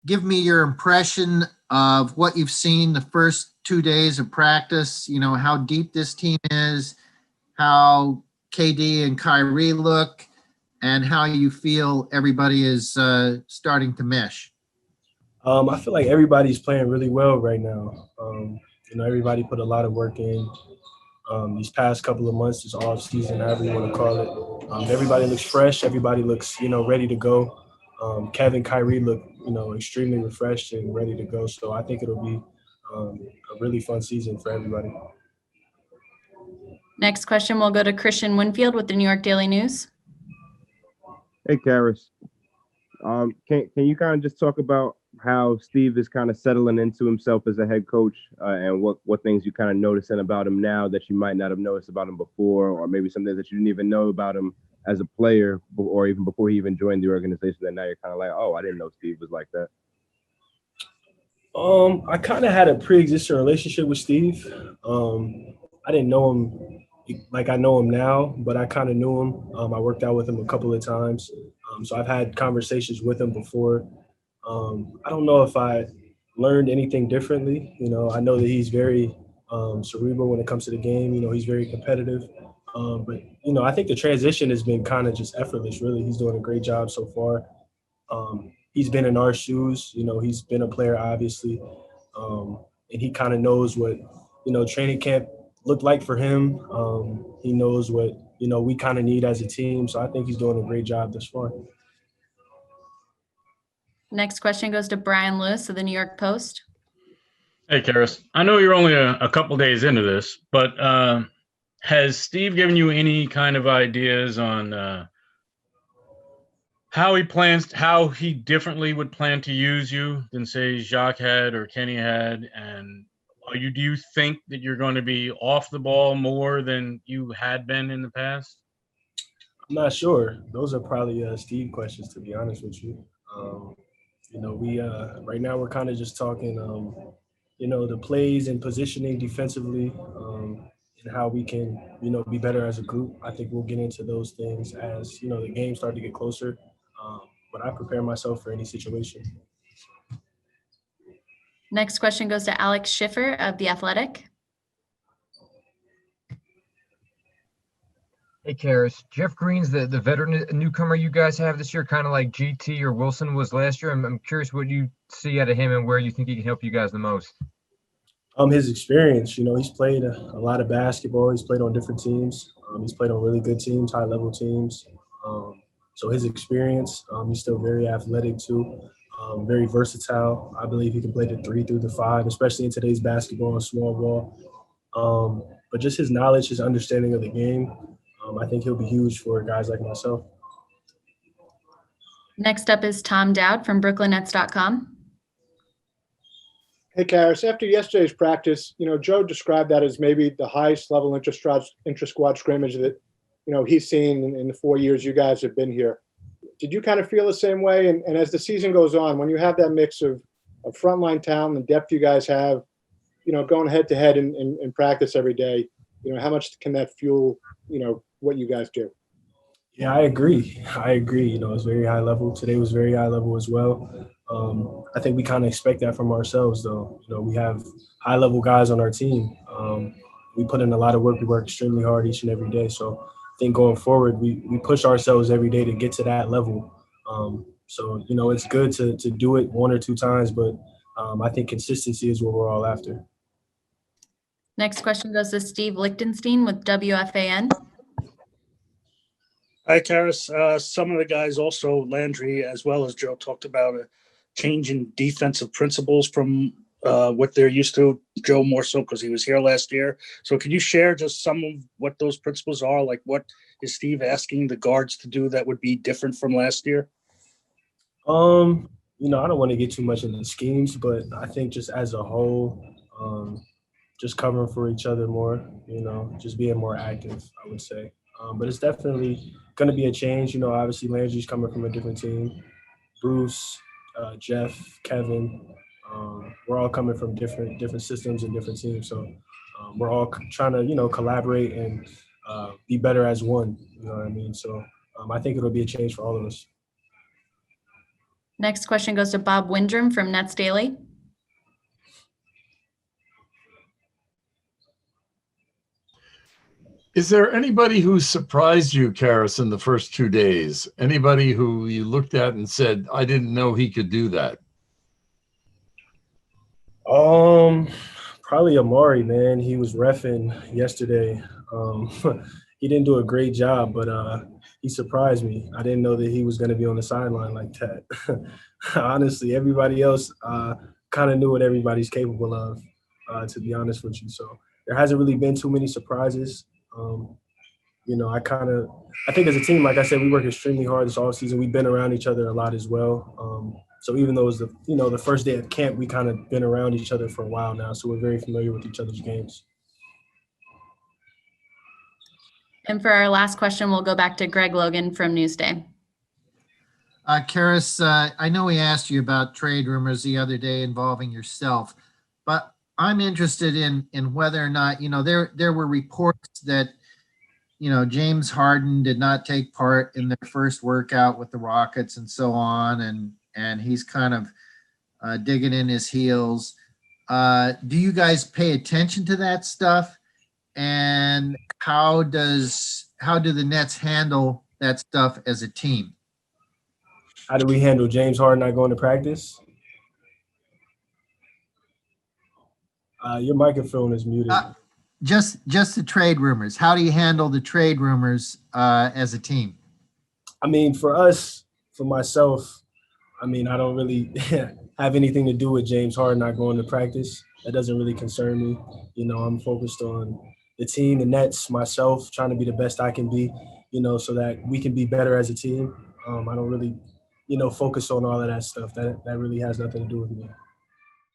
give me your impression of what you've seen the first 2 days of practice, how deep this team is, how KD and Kyrie look, and how you feel everybody is starting to mesh. I feel like everybody's playing really well right now. Everybody put a lot of work in these past couple of months, this off season, however you want to call it. Everybody looks fresh. Everybody looks, ready to go. Kevin, Kyrie look, extremely refreshed and ready to go. So I think it'll be a really fun season for everybody. Next question will go to Christian Winfield with the New York Daily News. Hey, Caris. Can you kind of just talk about how Steve is kind of settling into himself as a head coach and what things you kind of noticing about him now that you might not have noticed about him before, or maybe something that you didn't even know about him as a player or even before he even joined the organization that now you're kind of like, oh, I didn't know Steve was like that? I kind of had a pre-existing relationship with Steve. I didn't know him like I know him now, but I kind of knew him. I worked out with him a couple of times. So I've had conversations with him before. I don't know if I learned anything differently. I know that he's very cerebral when it comes to the game. He's very competitive. But I think the transition has been kind of just effortless, really. He's doing a great job so far. He's been in our shoes. He's been a player, obviously. And he kind of knows what, training camp looked like for him. He knows what, we kind of need as a team. So I think he's doing a great job thus far. Next question goes to Brian Lewis of the New York Post. Hey, Caris. I know you're only a couple days into this, but has Steve given you any kind of ideas on how he differently would plan to use you than, say, Jacques had or Kenny had? And do you think that you're going to be off the ball more than you had been in the past? I'm not sure. Those are probably Steve questions, to be honest with you. We right now we're kind of just talking, the plays and positioning defensively, and how we can, be better as a group. I think we'll get into those things as, the games start to get closer. But I prepare myself for any situation. Next question goes to Alex Schiffer of The Athletic. Hey, Caris. Jeff Green's the veteran newcomer you guys have this year, kind of like GT or Wilson was last year. I'm curious what you see out of him and where you think he can help you guys the most. His experience, he's played a lot of basketball. He's played on different teams. He's played on really good teams, high-level teams. So his experience, he's still very athletic too, very versatile. I believe he can play the 3 through the 5, especially in today's basketball and small ball. But just his knowledge, his understanding of the game, I think he'll be huge for guys like myself. Next up is Tom Dowd from BrooklynNets.com. Hey, Caris, after yesterday's practice, Joe described that as maybe the highest level intra-squad scrimmage that, he's seen in the 4 years you guys have been here. Did you kind of feel the same way? And as the season goes on, when you have that mix of frontline talent and depth you guys have, going head-to-head in practice every day, how much can that fuel, what you guys do? Yeah, I agree. It's very high level. Today was very high level as well. I think we kind of expect that from ourselves, though. We have high-level guys on our team. We put in a lot of work. We work extremely hard each and every day. So I think going forward, we push ourselves every day to get to that level. So it's good to do it 1 or 2 times, but I think consistency is what we're all after. Next question goes to Steve Lichtenstein with WFAN. Hi, Caris. Some of the guys also, Landry as well as Joe, talked about a change in defensive principles from what they're used to. Joe more so because he was here last year. So could you share just some of what those principles are? Like what is Steve asking the guards to do that would be different from last year? I don't want to get too much into the schemes, but I think just as a whole, just covering for each other more, just being more active, I would say. But it's definitely going to be a change. Obviously Landry's coming from a different team. Bruce, Jeff, Kevin, we're all coming from different systems and different teams. So we're all trying to, collaborate and be better as one. You know what I mean? So I think it'll be a change for all of us. Next question goes to Bob Windrum from Nets Daily. Is there anybody who surprised you, Caris, in the first 2 days? Anybody who you looked at and said, I didn't know he could do that? Probably Amari, man. He was reffing yesterday. He didn't do a great job, but he surprised me. I didn't know that he was going to be on the sideline like that. Honestly, everybody else kind of knew what everybody's capable of, to be honest with you. So there hasn't really been too many surprises. I think as a team, like I said, we work extremely hard this offseason. We've been around each other a lot as well. So even though it was the first day of camp, we kind of been around each other for a while now. So we're very familiar with each other's games. And for our last question, we'll go back to Greg Logan from Newsday. Caris, I know we asked you about trade rumors the other day involving yourself, but I'm interested in whether or not, there were reports that, James Harden did not take part in their first workout with the Rockets and so on, and he's kind of digging in his heels. Do you guys pay attention to that stuff? And how do the Nets handle that stuff as a team? How do we handle James Harden not going to practice? Your microphone is muted. Just the trade rumors. How do you handle the trade rumors as a team? I mean, for us, for myself, I don't really have anything to do with James Harden not going to practice. That doesn't really concern me. I'm focused on the team, the Nets, myself, trying to be the best I can be, so that we can be better as a team. I don't really, focus on all of that stuff. That really has nothing to do with me.